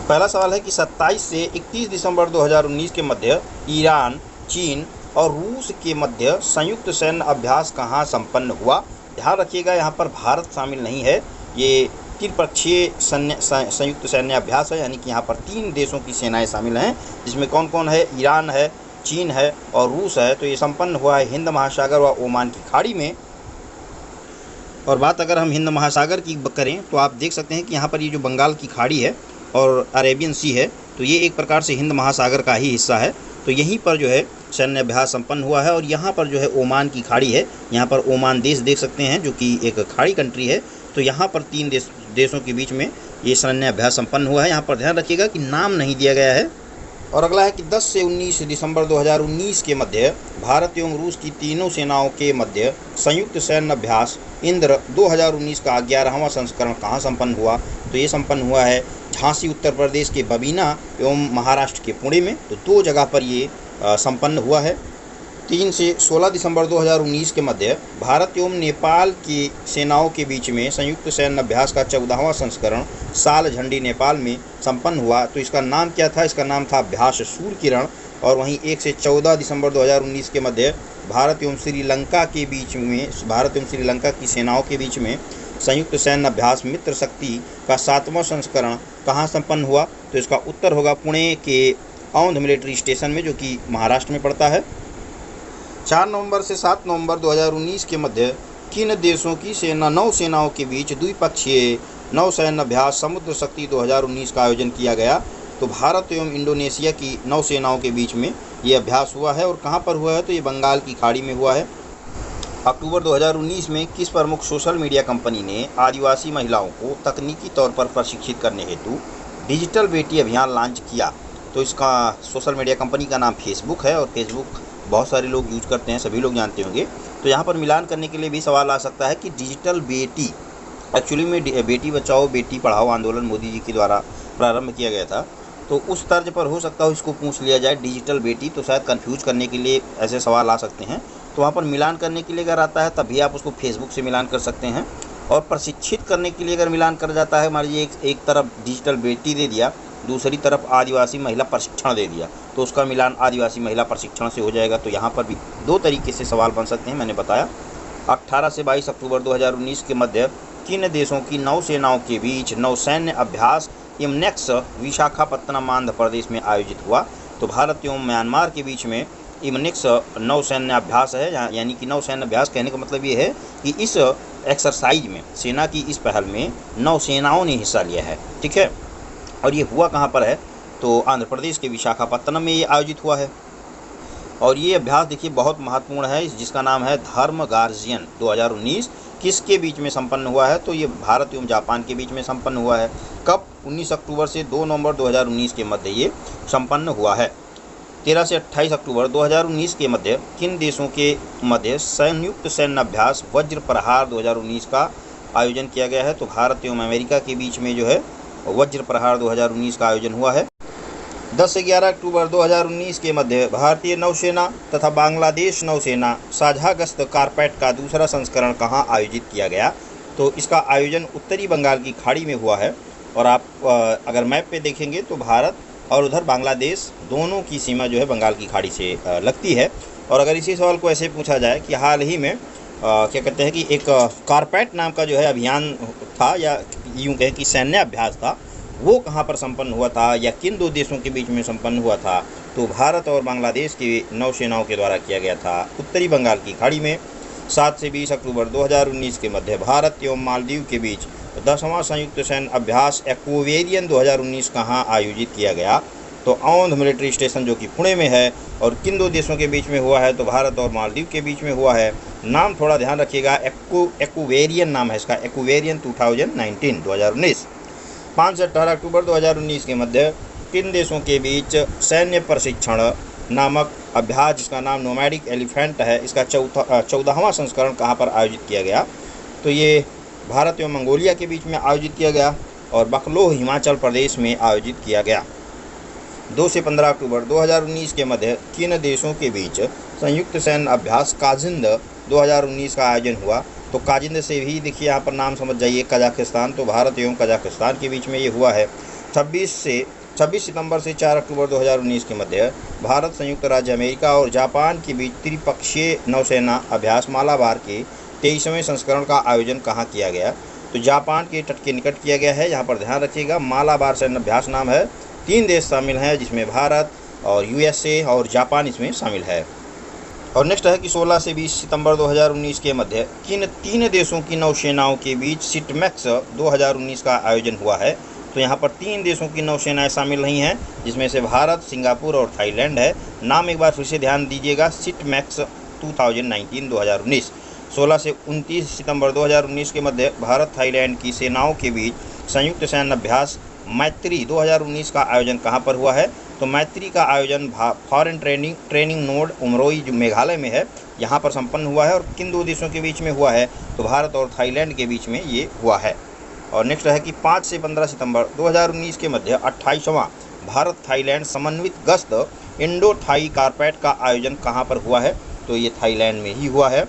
पहला सवाल है कि 27 से 31 दिसंबर 2019 के मध्य ईरान, चीन और रूस के मध्य संयुक्त सैन्य अभ्यास कहाँ संपन्न हुआ। ध्यान रखिएगा यहाँ पर भारत शामिल नहीं है, ये त्रिपक्षीय संयुक्त सैन्य अभ्यास है, यानी कि यहाँ पर 3 देशों की सेनाएं शामिल हैं, जिसमें कौन कौन है, ईरान है, चीन है और रूस है। तो ये संपन्न हुआ है हिंद महासागर व ओमान की खाड़ी में। और बात अगर हम हिंद महासागर की करें तो आप देख सकते हैं कि यहाँ पर ये जो बंगाल की खाड़ी है और अरेबियन सी है, तो ये एक प्रकार से हिंद महासागर का ही हिस्सा है। तो यहीं पर जो है सैन्य अभ्यास संपन्न हुआ है। और यहाँ पर जो है ओमान की खाड़ी है, यहाँ पर ओमान देश देख सकते हैं जो कि एक खाड़ी कंट्री है। तो यहाँ पर 3 देशों के बीच में ये सैन्य अभ्यास संपन्न हुआ है। यहाँ पर ध्यान रखिएगा कि नाम नहीं दिया गया है। और अगला है कि 10 से 19 दिसंबर 2019 के मध्य भारत एवं रूस की तीनों सेनाओं के मध्य संयुक्त सैन्य अभ्यास इंद्र 2019 का 11वां संस्करण कहाँ संपन्न हुआ। तो ये संपन्न हुआ है झांसी उत्तर प्रदेश के बबीना एवं महाराष्ट्र के पुणे में। तो 2 जगह पर ये संपन्न हुआ है। 3 से 16 दिसंबर 2019 के मध्य भारत एवं नेपाल की सेनाओं के बीच में संयुक्त सैन्य अभ्यास का 14वां संस्करण साल झंडी नेपाल में संपन्न हुआ। तो इसका नाम क्या था, इसका नाम था अभ्यास सूर्यकिरण। और वहीं 1 से 14 दिसंबर 2019 के मध्य भारत एवं श्रीलंका के बीच में, भारत एवं श्रीलंका की सेनाओं के बीच में संयुक्त सैन्य अभ्यास मित्र शक्ति का 7वां संस्करण कहाँ संपन्न हुआ। तो इसका उत्तर होगा पुणे के औंध मिलिट्री स्टेशन में, जो कि महाराष्ट्र में पड़ता है। 4 नवंबर से 7 नवंबर 2019 के मध्य किन देशों की नौसेनाओं के बीच द्विपक्षीय नौसैन्य अभ्यास समुद्र शक्ति 2019 का आयोजन किया गया। तो भारत एवं इंडोनेशिया की नौसेनाओं के बीच में ये अभ्यास हुआ है। और कहाँ पर हुआ है, तो ये बंगाल की खाड़ी में हुआ है। अक्टूबर 2019 में किस प्रमुख सोशल मीडिया कंपनी ने आदिवासी महिलाओं को तकनीकी तौर पर प्रशिक्षित करने हेतु डिजिटल बेटी अभियान लॉन्च किया। तो इसका सोशल मीडिया कंपनी का नाम फेसबुक है। और फेसबुक बहुत सारे लोग यूज करते हैं, सभी लोग जानते होंगे। तो यहाँ पर मिलान करने के लिए भी सवाल आ सकता है कि डिजिटल बेटी, एक्चुअली में बेटी बचाओ बेटी पढ़ाओ आंदोलन मोदी जी के द्वारा प्रारंभ किया गया था। तो उस तर्ज पर हो सकता है इसको पूछ लिया जाए डिजिटल बेटी, तो शायद कंफ्यूज करने के लिए ऐसे सवाल आ सकते हैं। तो वहाँ पर मिलान करने के लिए अगर आता है तभी आप उसको फेसबुक से मिलान कर सकते हैं। और प्रशिक्षित करने के लिए अगर मिलान कर जाता है, मान लीजिए एक तरफ डिजिटल बेटी दे दिया, दूसरी तरफ आदिवासी महिला प्रशिक्षण दे दिया, तो उसका मिलान आदिवासी महिला प्रशिक्षण से हो जाएगा। तो यहाँ पर भी 2 तरीके से सवाल बन सकते हैं, मैंने बताया। 18 से 22 अक्टूबर 2019 के मध्य किन देशों की नौसेनाओं के बीच नौसैन्य अभ्यास इमनेक्स विशाखापत्तनम आंध्र प्रदेश में आयोजित हुआ। तो भारत एवं म्यांमार के बीच में इमनेक्स नौसैन्य अभ्यास है, यानी कि नौसैन्य अभ्यास कहने का मतलब ये है कि इस एक्सरसाइज में, सेना की इस पहल में नौसेनाओं ने हिस्सा लिया है। ठीक है, और ये हुआ कहाँ पर है, तो आंध्र प्रदेश के विशाखापत्तनम में ये आयोजित हुआ है। और ये अभ्यास देखिए बहुत महत्वपूर्ण है, जिसका नाम है धर्म गार्जियन 2019। किसके बीच में संपन्न हुआ है, तो ये भारत एवं जापान के बीच में संपन्न हुआ है। कब, 19 अक्टूबर से 2 नवंबर 2019 के मध्य ये संपन्न हुआ है। 13 से 28 अक्टूबर 2019 के मध्य किन देशों के मध्य संयुक्त सैन्य अभ्यास वज्र प्रहार 2019 का आयोजन किया गया है। तो भारत एवं अमेरिका के बीच में जो है वज्र प्रहार 2019 का आयोजन हुआ है। 10 से 11 अक्टूबर 2019 के मध्य भारतीय नौसेना तथा बांग्लादेश नौसेना साझा गश्त कारपेट का दूसरा संस्करण कहाँ आयोजित किया गया। तो इसका आयोजन उत्तरी बंगाल की खाड़ी में हुआ है। और आप अगर मैप पे देखेंगे तो भारत और उधर बांग्लादेश दोनों की सीमा जो है बंगाल की खाड़ी से लगती है। और अगर इसी सवाल को ऐसे पूछा जाए कि हाल ही में क्या कहते हैं कि एक कारपेट नाम का जो है अभियान था, या यूँ कहें कि सैन्य अभ्यास था, वो कहाँ पर संपन्न हुआ था या किन 2 देशों के बीच में संपन्न हुआ था। तो भारत और बांग्लादेश की नौसेनाओं के द्वारा किया गया था उत्तरी बंगाल की खाड़ी में। 7 से 20 अक्टूबर 2019 के मध्य भारत एवं मालदीव के बीच 10वां संयुक्त सैन्य अभ्यास एक्वेरियन 2019 कहाँ आयोजित किया गया। तो औंध मिलिट्री स्टेशन जो कि पुणे में है। और किन 2 देशों के बीच में हुआ है, तो भारत और मालदीव के बीच में हुआ है। नाम थोड़ा ध्यान रखिएगा, एक्वेरियन नाम है इसका, एक्वेरियन 2019। 5 से 18 अक्टूबर 2019 के मध्य किन देशों के बीच सैन्य प्रशिक्षण नामक अभ्यास, जिसका नाम नोमैडिक एलिफेंट है, इसका 14वां संस्करण कहाँ पर आयोजित किया गया। तो ये भारत एवं मंगोलिया के बीच में आयोजित किया गया और बकलोह हिमाचल प्रदेश में आयोजित किया गया। 2 से 15 अक्टूबर 2019 के मध्य किन देशों के बीच संयुक्त सैन्य अभ्यास काजिंद 2019 का आयोजन हुआ। तो काजिंद से भी देखिए यहाँ पर नाम समझ जाइए, कजाकिस्तान। तो भारत एवं कजाकिस्तान के बीच में ये हुआ है। 26 सितंबर से 4 अक्टूबर 2019 के मध्य भारत, संयुक्त राज्य अमेरिका और जापान के बीच त्रिपक्षीय नौसेना अभ्यास मालाबार के 23वें संस्करण का आयोजन कहाँ किया गया? तो जापान के तट के निकट किया गया है। यहाँ पर ध्यान रखिएगा, मालाबार सैन्य अभ्यास नाम है। 3 देश शामिल हैं, जिसमें भारत और यूएसए और जापान इसमें शामिल है। और नेक्स्ट है कि 16 से 20 सितंबर 2019 के मध्य किन 3 देशों की नौसेनाओं के बीच सिटमैक्स 2019 का आयोजन हुआ है? तो यहाँ पर 3 देशों की नौसेनाएं शामिल नहीं हैं, जिसमें से भारत, सिंगापुर और थाईलैंड है। नाम एक बार फिर से ध्यान दीजिएगा, सिटमैक्स 2019। 16 से 29 सितंबर 2019 के मध्य भारत थाईलैंड की सेनाओं के बीच संयुक्त सैन्य अभ्यास मैत्री 2019 का आयोजन कहाँ पर हुआ है? तो मैत्री का आयोजन फॉरेन ट्रेनिंग नोड उमरोई जो मेघालय में है, यहाँ पर संपन्न हुआ है। और किन 2 देशों के बीच में हुआ है? तो भारत और थाईलैंड के बीच में ये हुआ है। और नेक्स्ट है कि 5 से 15 सितंबर 2019 के मध्य 28वां भारत थाईलैंड समन्वित गश्त इंडो थाई कारपेट का आयोजन कहाँ पर हुआ है? तो ये थाईलैंड में ही हुआ है।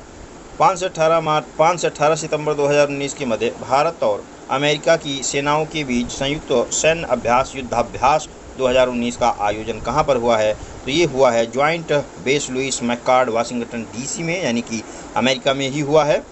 5 से 18 सितंबर 2019 के मध्य भारत और अमेरिका की सेनाओं के बीच संयुक्त सैन्य अभ्यास युद्धाभ्यास 2019 का आयोजन कहाँ पर हुआ है? तो ये हुआ है joint base Lewis McChord Washington DC में, यानी कि अमेरिका में ही हुआ है।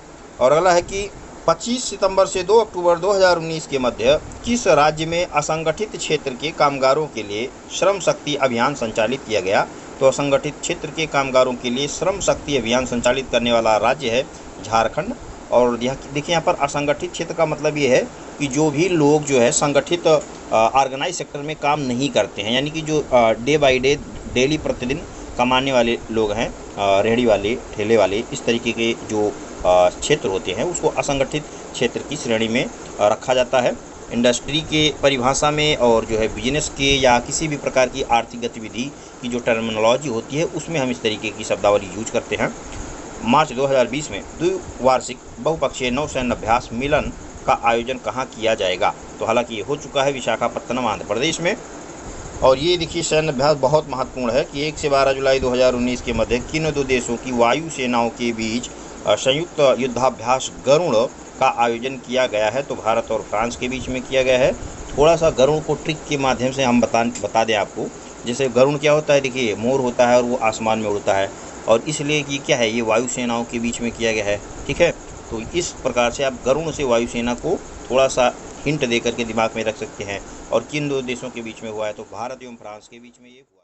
और अगला है कि 25 सितंबर से 2 अक्टूबर 2019 के मध्य किस राज्य में असंगठित क्षेत्र के कामगारों के लिए श्रम शक्ति अभियान संचालित किया गया? तो असंगठित क्षेत्र के कामगारों के लिए श्रम शक्ति अभियान संचालित करने वाला राज्य है झारखंड। और देखिए यहाँ पर असंगठित क्षेत्र का मतलब ये है कि जो भी लोग जो है संगठित ऑर्गेनाइज सेक्टर में काम नहीं करते हैं, यानी कि जो डे बाय डे डेली प्रतिदिन कमाने वाले लोग हैं, रेहड़ी वाले, ठेले वाले, इस तरीके के जो क्षेत्र होते हैं उसको असंगठित क्षेत्र की श्रेणी में रखा जाता है। इंडस्ट्री के परिभाषा में और जो है बिजनेस के या किसी भी प्रकार की आर्थिक गतिविधि की जो टर्मिनोलॉजी होती है उसमें हम इस तरीके की शब्दावली यूज करते हैं। मार्च 2020 में द्विवार्षिक बहुपक्षीय नौसैन्य अभ्यास मिलन का आयोजन कहाँ किया जाएगा? तो हालांकि ये हो चुका है विशाखापत्तनम, आंध्र प्रदेश में। और ये देखिए सैन्य अभ्यास बहुत महत्वपूर्ण है कि 1 से 12 जुलाई 2019 के मध्य किन 2 देशों की वायु सेनाओं के बीच संयुक्त युद्धाभ्यास गरुड़ का आयोजन किया गया है? तो भारत और फ्रांस के बीच में किया गया है। थोड़ा सा गरुड़ को ट्रिक के माध्यम से हम बता दें आपको। जैसे गरुड़ क्या होता है, देखिए मोर होता है और वो आसमान में उड़ता है, और इसलिए कि क्या है, ये वायुसेनाओं के बीच में किया गया है। ठीक है, तो इस प्रकार से आप गरुड़ से वायुसेना को थोड़ा सा हिंट दे करके दिमाग में रख सकते हैं। और किन 2 देशों के बीच में हुआ है? तो भारत एवं फ्रांस के बीच में ये हुआ है।